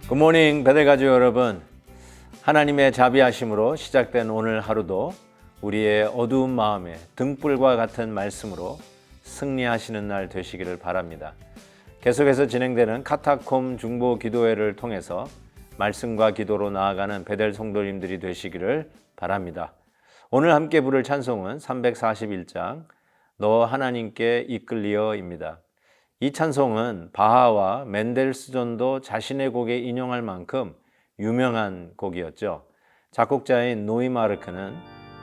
굿모닝 베델가족 여러분, 하나님의 자비하심으로 시작된 오늘 하루도 우리의 어두운 마음에 등불과 같은 말씀으로 승리하시는 날 되시기를 바랍니다. 계속해서 진행되는 카타콤 중보 기도회를 통해서 말씀과 기도로 나아가는 베델 성도님들이 되시기를 바랍니다. 오늘 함께 부를 찬송은 341장 너 하나님께 이끌리어입니다. 이 찬송은 바하와 멘델스존도 자신의 곡에 인용할 만큼 유명한 곡이었죠. 작곡자인 노이마르크는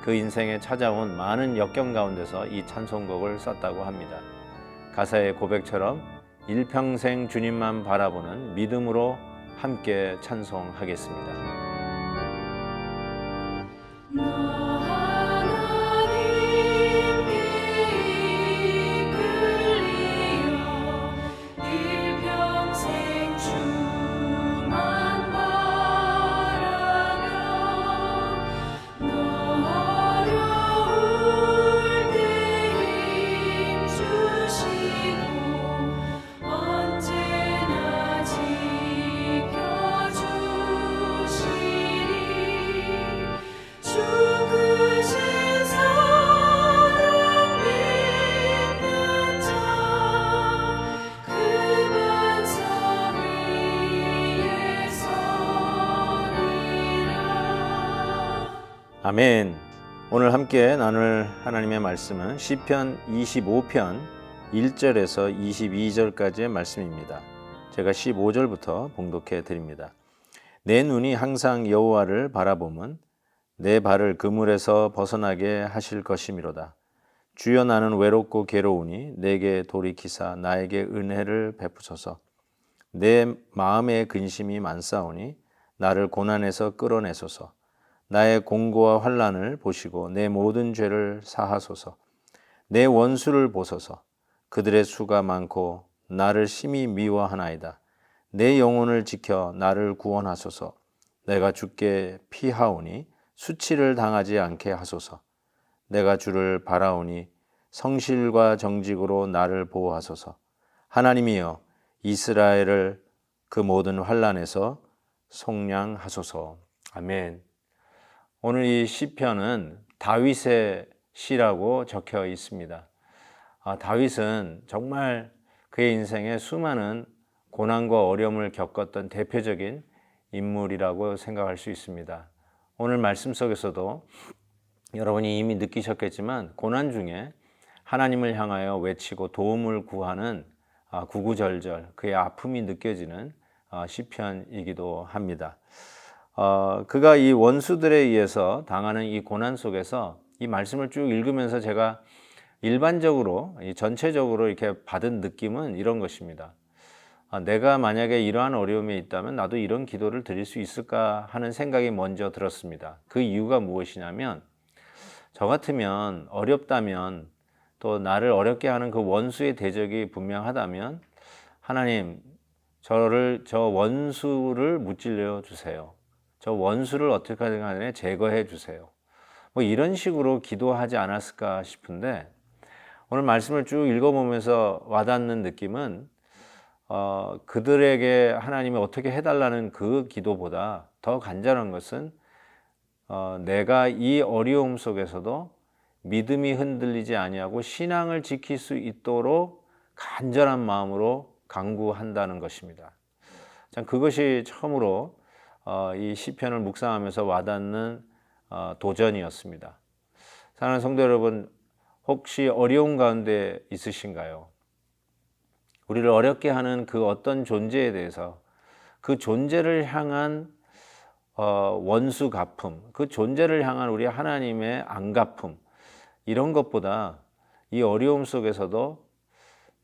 그 인생에 찾아온 많은 역경 가운데서 이 찬송곡을 썼다고 합니다. 가사의 고백처럼 일평생 주님만 바라보는 믿음으로 함께 찬송하겠습니다. 아멘. 오늘 함께 나눌 하나님의 말씀은 시편 25편 1절에서 22절까지의 말씀입니다. 제가 15절부터 봉독해 드립니다. 내 눈이 항상 여호와를 바라보면 내 발을 그물에서 벗어나게 하실 것이미로다. 주여 나는 외롭고 괴로우니 내게 돌이키사 나에게 은혜를 베푸소서. 내 마음에 근심이 많사오니 나를 고난에서 끌어내소서. 나의 공고와 환난을 보시고 내 모든 죄를 사하소서. 내 원수를 보소서. 그들의 수가 많고 나를 심히 미워하나이다. 내 영혼을 지켜 나를 구원하소서. 내가 주께 피하오니 수치를 당하지 않게 하소서. 내가 주를 바라오니 성실과 정직으로 나를 보호하소서. 하나님이여 이스라엘을 그 모든 환난에서 속량하소서. 아멘. 오늘 이 시편은 다윗의 시라고 적혀 있습니다. 다윗은 정말 그의 인생에 수많은 고난과 어려움을 겪었던 대표적인 인물이라고 생각할 수 있습니다. 오늘 말씀 속에서도 여러분이 이미 느끼셨겠지만 고난 중에 하나님을 향하여 외치고 도움을 구하는 구구절절 그의 아픔이 느껴지는 시편이기도 합니다. 그가 이 원수들에 의해서 당하는 이 고난 속에서 이 말씀을 쭉 읽으면서 제가 일반적으로 전체적으로 이렇게 받은 느낌은 이런 것입니다. 내가 만약에 이러한 어려움이 있다면 나도 이런 기도를 드릴 수 있을까 하는 생각이 먼저 들었습니다. 그 이유가 무엇이냐면 저 같으면 어렵다면 또 나를 어렵게 하는 그 원수의 대적이 분명하다면 하나님 저 원수를 무찔러 주세요. 저 원수를 어떻게 하든 간에 제거해 주세요. 뭐 이런 식으로 기도하지 않았을까 싶은데 오늘 말씀을 쭉 읽어보면서 와닿는 느낌은 그들에게 하나님이 어떻게 해달라는 그 기도보다 더 간절한 것은 내가 이 어려움 속에서도 믿음이 흔들리지 아니하고 신앙을 지킬 수 있도록 간절한 마음으로 간구한다는 것입니다. 참 그것이 처음으로 이 시편을 묵상하면서 와닿는 도전이었습니다. 사랑하는 성도 여러분, 혹시 어려운 가운데 있으신가요? 우리를 어렵게 하는 그 어떤 존재에 대해서 그 존재를 향한 원수 갚음, 그 존재를 향한 우리 하나님의 안갚음, 이런 것보다 이 어려움 속에서도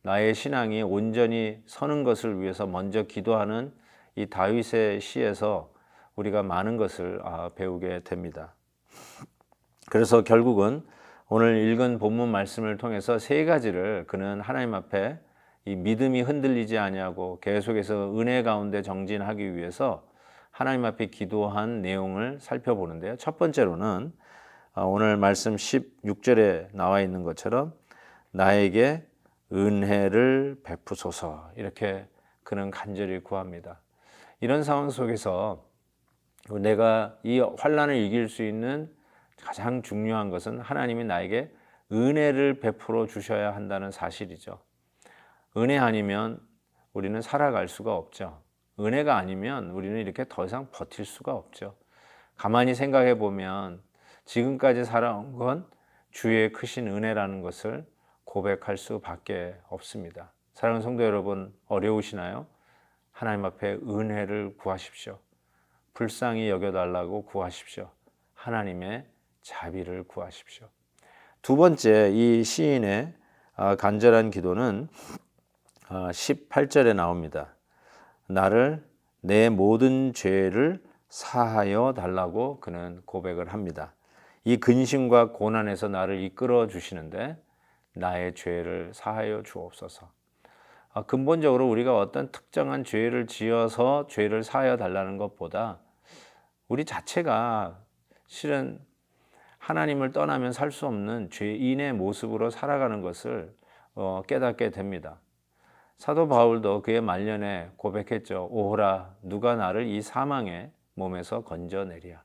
나의 신앙이 온전히 서는 것을 위해서 먼저 기도하는 이 다윗의 시에서 우리가 많은 것을 배우게 됩니다. 그래서 결국은 오늘 읽은 본문 말씀을 통해서 세 가지를 그는 하나님 앞에 이 믿음이 흔들리지 아니하고 계속해서 은혜 가운데 정진하기 위해서 하나님 앞에 기도한 내용을 살펴보는데요. 첫 번째로는 오늘 말씀 16절에 나와 있는 것처럼 나에게 은혜를 베푸소서 이렇게 그는 간절히 구합니다. 이런 상황 속에서 내가 이 환난을 이길 수 있는 가장 중요한 것은 하나님이 나에게 은혜를 베풀어 주셔야 한다는 사실이죠. 은혜 아니면 우리는 살아갈 수가 없죠. 은혜가 아니면 우리는 이렇게 더 이상 버틸 수가 없죠. 가만히 생각해 보면 지금까지 살아온 건 주의 크신 은혜라는 것을 고백할 수밖에 없습니다. 사랑하는 성도 여러분, 어려우시나요? 하나님 앞에 은혜를 구하십시오. 불쌍히 여겨달라고 구하십시오. 하나님의 자비를 구하십시오. 두 번째, 이 시인의 간절한 기도는 18절에 나옵니다. 나를 내 모든 죄를 사하여 달라고 그는 고백을 합니다. 이 근심과 고난에서 나를 이끌어 주시는데 나의 죄를 사하여 주옵소서. 근본적으로 우리가 어떤 특정한 죄를 지어서 죄를 사하여 달라는 것보다 우리 자체가 실은 하나님을 떠나면 살 수 없는 죄인의 모습으로 살아가는 것을 깨닫게 됩니다. 사도 바울도 그의 말년에 고백했죠. 오호라 누가 나를 이 사망의 몸에서 건져내랴.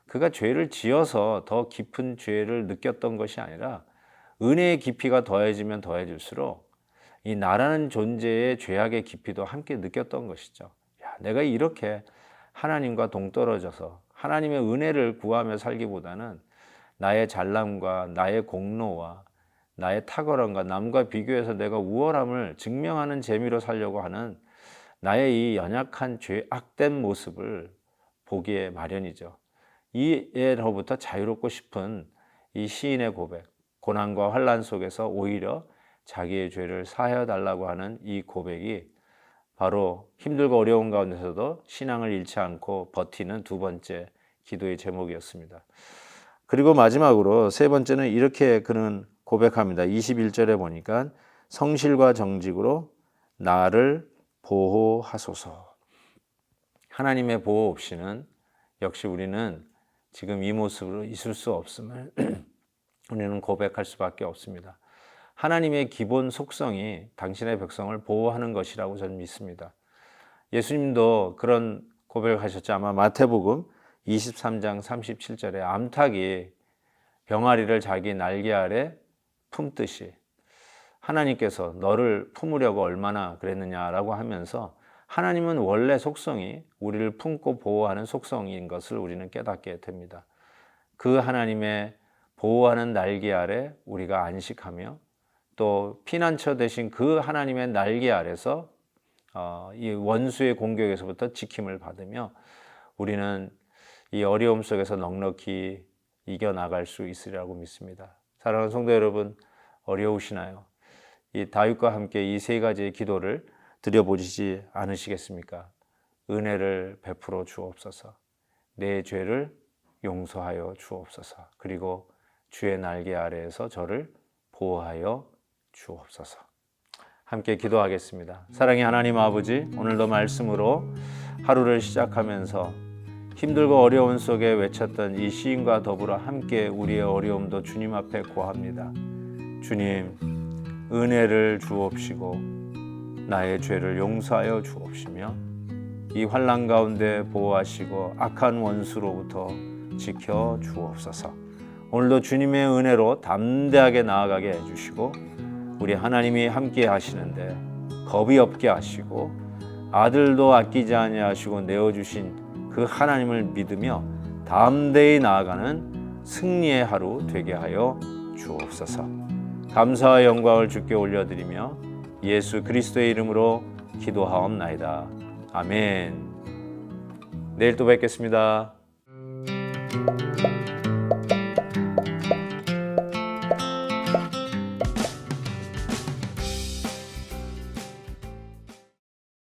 그가 죄를 지어서 더 깊은 죄를 느꼈던 것이 아니라 은혜의 깊이가 더해지면 더해질수록 이 나라는 존재의 죄악의 깊이도 함께 느꼈던 것이죠. 야, 내가 이렇게 하나님과 동떨어져서 하나님의 은혜를 구하며 살기보다는 나의 잘남과 나의 공로와 나의 탁월함과 남과 비교해서 내가 우월함을 증명하는 재미로 살려고 하는 나의 이 연약한 죄악된 모습을 보기에 마련이죠. 이에로부터 자유롭고 싶은 이 시인의 고백, 고난과 환난 속에서 오히려 자기의 죄를 사하여 달라고 하는 이 고백이 바로 힘들고 어려운 가운데서도 신앙을 잃지 않고 버티는 두 번째 기도의 제목이었습니다. 그리고 마지막으로 세 번째는 이렇게 그는 고백합니다. 21절에 보니까 성실과 정직으로 나를 보호하소서. 하나님의 보호 없이는 역시 우리는 지금 이 모습으로 있을 수 없음을 우리는 고백할 수밖에 없습니다. 하나님의 기본 속성이 당신의 백성을 보호하는 것이라고 저는 믿습니다. 예수님도 그런 고백을 하셨죠. 아마 마태복음 23장 37절에 암탉이 병아리를 자기 날개 아래 품듯이 하나님께서 너를 품으려고 얼마나 그랬느냐라고 하면서 하나님은 원래 속성이 우리를 품고 보호하는 속성인 것을 우리는 깨닫게 됩니다. 그 하나님의 보호하는 날개 아래 우리가 안식하며 또 피난처 되신 그 하나님의 날개 아래서 이 원수의 공격에서부터 지킴을 받으며 우리는 이 어려움 속에서 넉넉히 이겨나갈 수 있으리라고 믿습니다. 사랑하는 성도 여러분, 어려우시나요? 이 다윗과 함께 이 세 가지의 기도를 드려보시지 않으시겠습니까? 은혜를 베풀어 주옵소서. 내 죄를 용서하여 주옵소서. 그리고 주의 날개 아래에서 저를 보호하여 주옵소서. 함께 기도하겠습니다. 사랑의 하나님 아버지, 오늘도 말씀으로 하루를 시작하면서 힘들고 어려운 속에 외쳤던 이 시인과 더불어 함께 우리의 어려움도 주님 앞에 고합니다. 주님, 은혜를 주옵시고 나의 죄를 용서하여 주옵시며 이 환난 가운데 보호하시고 악한 원수로부터 지켜 주옵소서. 오늘도 주님의 은혜로 담대하게 나아가게 해주시고 우리 하나님이 함께 하시는데 겁이 없게 하시고 아들도 아끼지 아니하시고 내어주신 그 하나님을 믿으며 담대히 나아가는 승리의 하루 되게 하여 주옵소서. 감사와 영광을 주께 올려드리며 예수 그리스도의 이름으로 기도하옵나이다. 아멘. 내일 또 뵙겠습니다.